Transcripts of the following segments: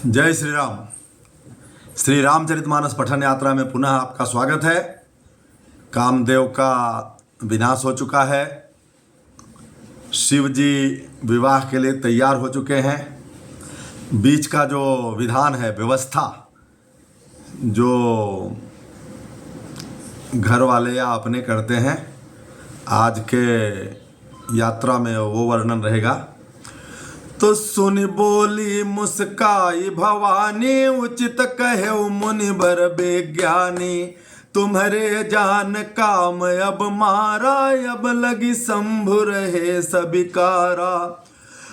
जय श्री राम। श्री रामचरितमानस पठन यात्रा में पुनः आपका स्वागत है। कामदेव का विनाश हो चुका है। शिव जी विवाह के लिए तैयार हो चुके हैं। बीच का जो विधान है, व्यवस्था, जो घर वाले या अपने करते हैं, आज के यात्रा में वो वर्णन रहेगा। तो सुन बोली मुस्काई भवानी, उचित कहे मुनिवर विज्ञानी। तुम्हारे जान काम अब मारा, अब लगी शंभु रहे सबिकारा।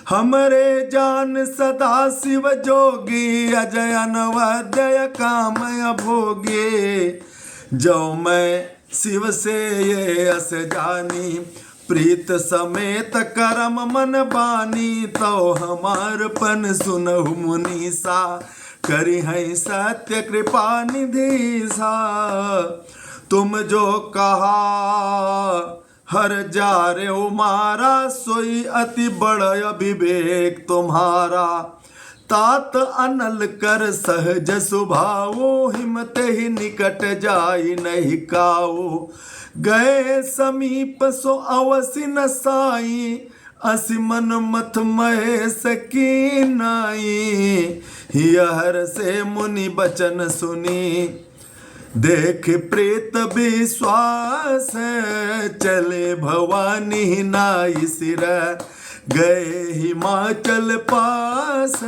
हमरे जान सदा शिव जोगी, अजय अनवद्य काम अभोगी। जो मैं शिव से ये अस जानी, प्रीत समेत करम मन बानी। तो हमार पन सुनहु मुनीसा, करी है सत्य कृपा निधि सा। तुम जो कहा हर जा रे मारा, सोई अति बड़ अभिवेक तुम्हारा। तात अनल कर सहज सुभावो, हिमते ही निकट जाई नहीं काऊ। गए समीप सो अवसि न साई, असि मन मथ महेश की नाई। हर से मुनि बचन सुनी, देख प्रेत विश्वास। चले भवानी नाई सिर, गए हिमाचल पास।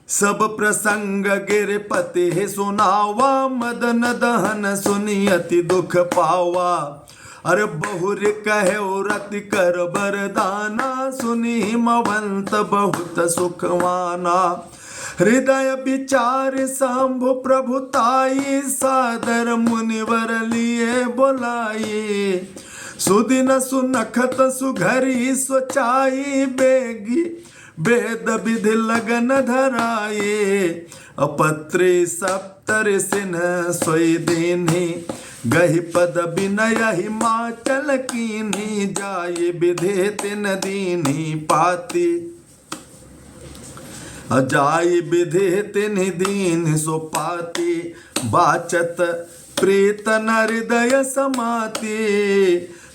सब प्रसंग गिरपति सुनावा, मदन दहन सुनी अति दुख पावा। अरे बहुर कहे रति कर बरदाना, सुनी हिमवंत बहुत सुखवाना। हृदय विचार शंभु प्रभुताई, सादर मुनिवर लिए बोलाई। सुदिन सुनखत सुघरी सोचाई, बेगी वेद विधि लगन धराए। अपत्रि सप्तर सिन सोई दीन्ही, गहि पद विनय हिमाचल कीन्ही। जाय विधि तिन दीन्ही पाती, जाय विधि तिन दीन सो पाती। बाचत प्रीत हृदय समाती,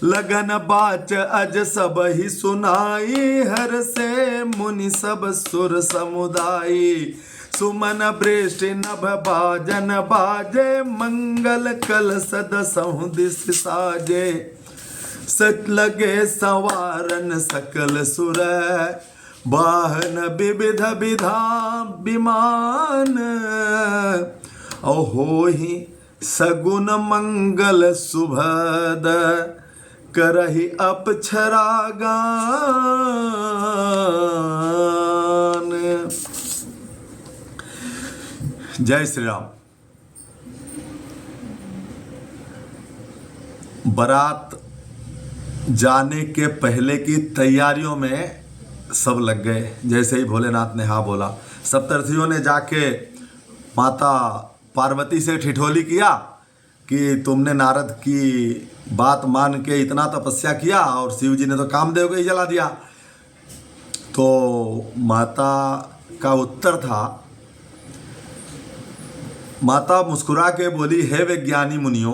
लगन बाच अज सब ही सुनाई। हर से मुनि सब सुर समुदायी, सुमन वृष्टि नभ बाजन बाजे। मंगल कल सदसहु दिस साजे, सच लगे सवारन सकल सुर। वाहन विविध विधा विमान, हो ही सगुन मंगल सुभद। करहि अपक्षरा गान। जय श्री राम। बारात जाने के पहले की तैयारियों में सब लग गए। जैसे ही भोलेनाथ ने हाँ बोला, सप्तर्षियों ने जाके माता पार्वती से ठिठोली किया कि तुमने नारद की बात मान के इतना तपस्या किया और शिव जी ने तो कामदेव को ही जला दिया। तो माता का उत्तर था, माता मुस्कुरा के बोली, हे विज्ञानी मुनियों,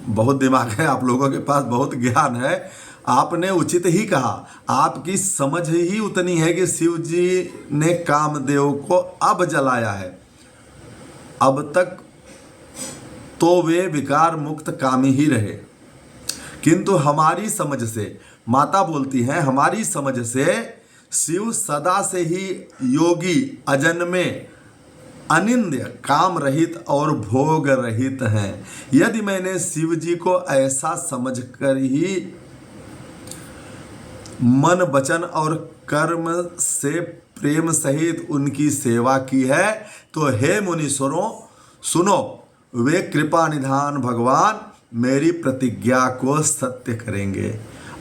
बहुत दिमाग है आप लोगों के पास, बहुत ज्ञान है। आपने उचित ही कहा। आपकी समझ ही उतनी है कि शिव जी ने कामदेव को अब जलाया है। अब तक तो वे विकार मुक्त कामी ही रहे, किंतु हमारी समझ से, माता बोलती हैं, हमारी समझ से शिव सदा से ही योगी, अजन्मे, अनिंद्य, काम रहित और भोग रहित हैं। यदि मैंने शिव जी को ऐसा समझकर ही मन वचन और कर्म से प्रेम सहित उनकी सेवा की है, तो हे मुनीश्वरों सुनो, वे कृपा निधान भगवान मेरी प्रतिज्ञा को सत्य करेंगे।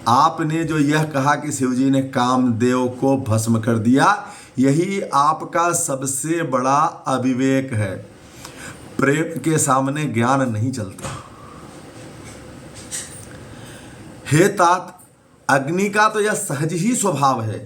आपने जो यह कहा कि शिवजी ने कामदेव को भस्म कर दिया, यही आपका सबसे बड़ा अविवेक है। प्रेम के सामने ज्ञान नहीं चलता। हे तात, अग्नि का तो यह सहज ही स्वभाव है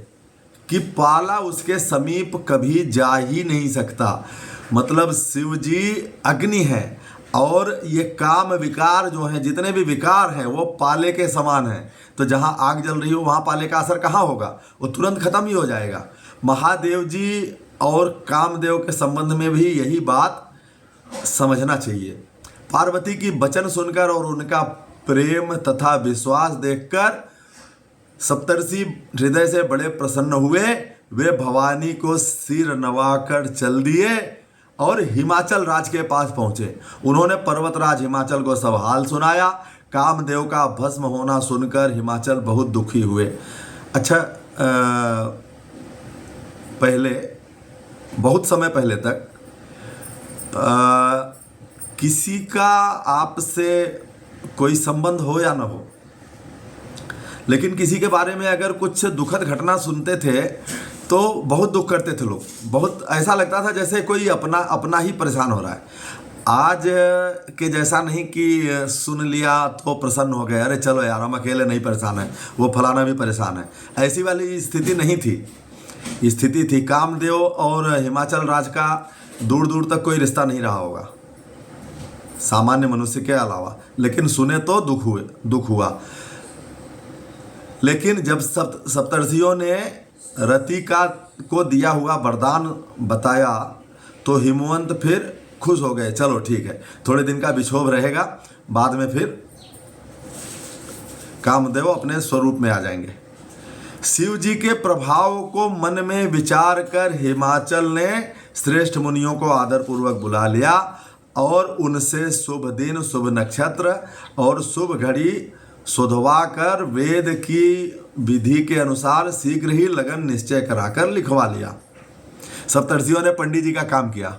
कि पाला उसके समीप कभी जा ही नहीं सकता। मतलब शिव जी अग्नि है और ये काम विकार जो है, जितने भी विकार हैं वो पाले के समान हैं। तो जहाँ आग जल रही हो वहाँ पाले का असर कहाँ होगा, वो तुरंत खत्म ही हो जाएगा। महादेव जी और कामदेव के संबंध में भी यही बात समझना चाहिए। पार्वती की वचन सुनकर और उनका प्रेम तथा विश्वास देखकर सप्तर्षि हृदय से बड़े प्रसन्न हुए। वे भवानी को सिर नवाकर चल दिए और हिमाचल राज के पास पहुंचे। उन्होंने पर्वतराज हिमाचल को सब हाल सुनाया। कामदेव का भस्म होना सुनकर हिमाचल बहुत दुखी हुए। अच्छा, पहले बहुत समय पहले तक किसी का आपसे कोई संबंध हो या ना हो, लेकिन किसी के बारे में अगर कुछ दुखद घटना सुनते थे तो बहुत दुख करते थे लोग। बहुत ऐसा लगता था जैसे कोई अपना ही परेशान हो रहा है। आज के जैसा नहीं कि सुन लिया तो प्रसन्न हो गए, अरे चलो यार हम अकेले नहीं परेशान है, वो फलाना भी परेशान है। ऐसी वाली स्थिति नहीं थी। स्थिति थी कामदेव और हिमाचल राज का दूर दूर तक कोई रिश्ता नहीं रहा होगा सामान्य मनुष्य के अलावा, लेकिन सुने तो दुख हुआ। लेकिन जब सप्तर्षियों ने रति को दिया हुआ वरदान बताया तो हिमवंत फिर खुश हो गए। चलो ठीक है, थोड़े दिन का विक्षोभ रहेगा, बाद में फिर कामदेव अपने स्वरूप में आ जाएंगे। शिव जी के प्रभाव को मन में विचार कर हिमाचल ने श्रेष्ठ मुनियों को आदरपूर्वक बुला लिया और उनसे शुभ दिन, शुभ नक्षत्र और शुभ घड़ी शोधवा कर वेद की विधि के अनुसार शीघ्र ही लगन निश्चय कराकर लिखवा लिया। सप्तर्षियों ने पंडित जी का काम किया।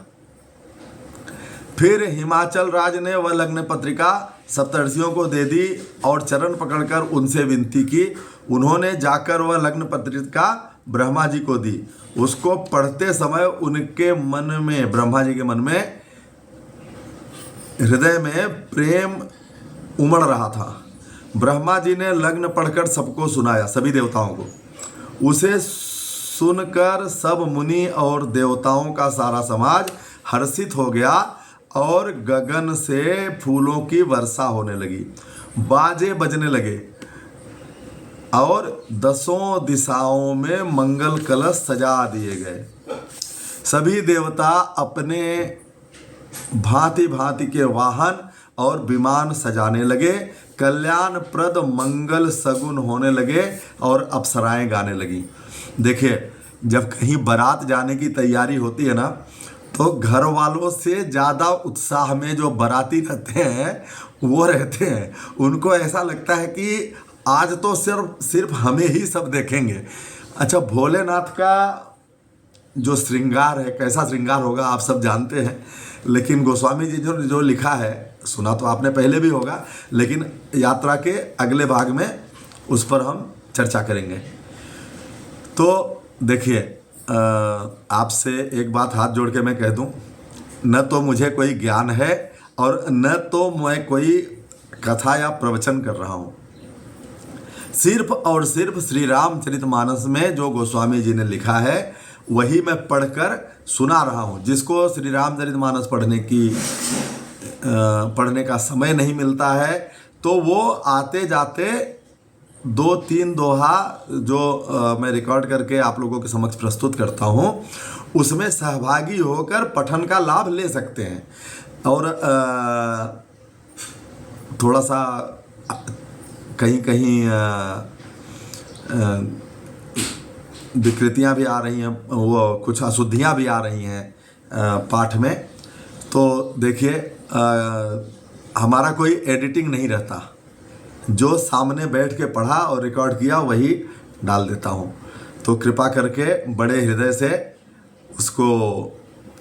फिर हिमाचल राज ने वह लग्न पत्रिका सप्तर्षियों को दे दी और चरण पकड़कर उनसे विनती की। उन्होंने जाकर वह लग्न पत्रिका ब्रह्मा जी को दी। उसको पढ़ते समय उनके मन में, ब्रह्मा जी के मन में, हृदय में प्रेम उमड़ रहा था। ब्रह्मा जी ने लग्न पढ़कर सबको सुनाया, सभी देवताओं को। उसे सुनकर सब मुनि और देवताओं का सारा समाज हर्षित हो गया और गगन से फूलों की वर्षा होने लगी, बाजे बजने लगे और 10 दिशाओं में मंगल कलश सजा दिए गए। सभी देवता अपने भांति भांति के वाहन और विमान सजाने लगे। कल्याणप्रद मंगल सगुन होने लगे और अप्सराएं गाने लगी। देखिए, जब कहीं बारात जाने की तैयारी होती है ना, तो घर वालों से ज़्यादा उत्साह में जो बाराती रहते हैं वो रहते हैं। उनको ऐसा लगता है कि आज तो सिर्फ हमें ही सब देखेंगे। अच्छा, भोलेनाथ का जो श्रृंगार है, कैसा श्रृंगार होगा आप सब जानते हैं, लेकिन गोस्वामी जी जो लिखा है, सुना तो आपने पहले भी होगा, लेकिन यात्रा के अगले भाग में उस पर हम चर्चा करेंगे। तो देखिए, आपसे एक बात हाथ जोड़ के मैं कह दूं, न तो मुझे कोई ज्ञान है और न तो मैं कोई कथा या प्रवचन कर रहा हूं। सिर्फ और सिर्फ श्री रामचरितमानस में जो गोस्वामी जी ने लिखा है वही मैं पढ़कर सुना रहा हूँ। जिसको श्री रामचरितमानस पढ़ने का समय नहीं मिलता है तो वो आते जाते 2-3 दोहा जो मैं रिकॉर्ड करके आप लोगों के समक्ष प्रस्तुत करता हूँ उसमें सहभागी होकर पठन का लाभ ले सकते हैं। और थोड़ा सा कहीं कहीं विकृतियाँ भी आ रही हैं, वो कुछ अशुद्धियाँ भी आ रही हैं पाठ में। तो देखिए, हमारा कोई एडिटिंग नहीं रहता, जो सामने बैठ के पढ़ा और रिकॉर्ड किया वही डाल देता हूँ। तो कृपा करके बड़े हृदय से उसको,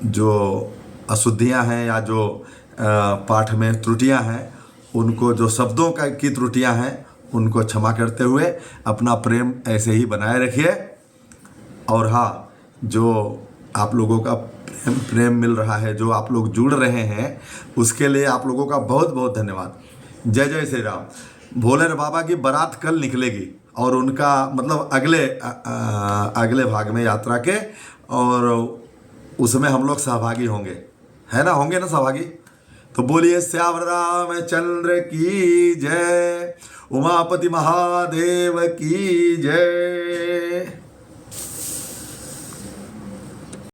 जो अशुद्धियाँ हैं या जो पाठ में त्रुटियाँ हैं, उनको, जो शब्दों की त्रुटियाँ हैं, उनको क्षमा करते हुए अपना प्रेम ऐसे ही बनाए रखिए। और हाँ, जो आप लोगों का प्रेम मिल रहा है, जो आप लोग जुड़ रहे हैं, उसके लिए आप लोगों का बहुत बहुत धन्यवाद। जय जय श्री राम। भोले बाबा की बारात कल निकलेगी और उनका मतलब अगले भाग में यात्रा के, और उसमें हम लोग सहभागी होंगे, है ना, होंगे ना सहभागी। तो बोलिए श्याम रामचंद्र की जय, उमापति महादेव की जय।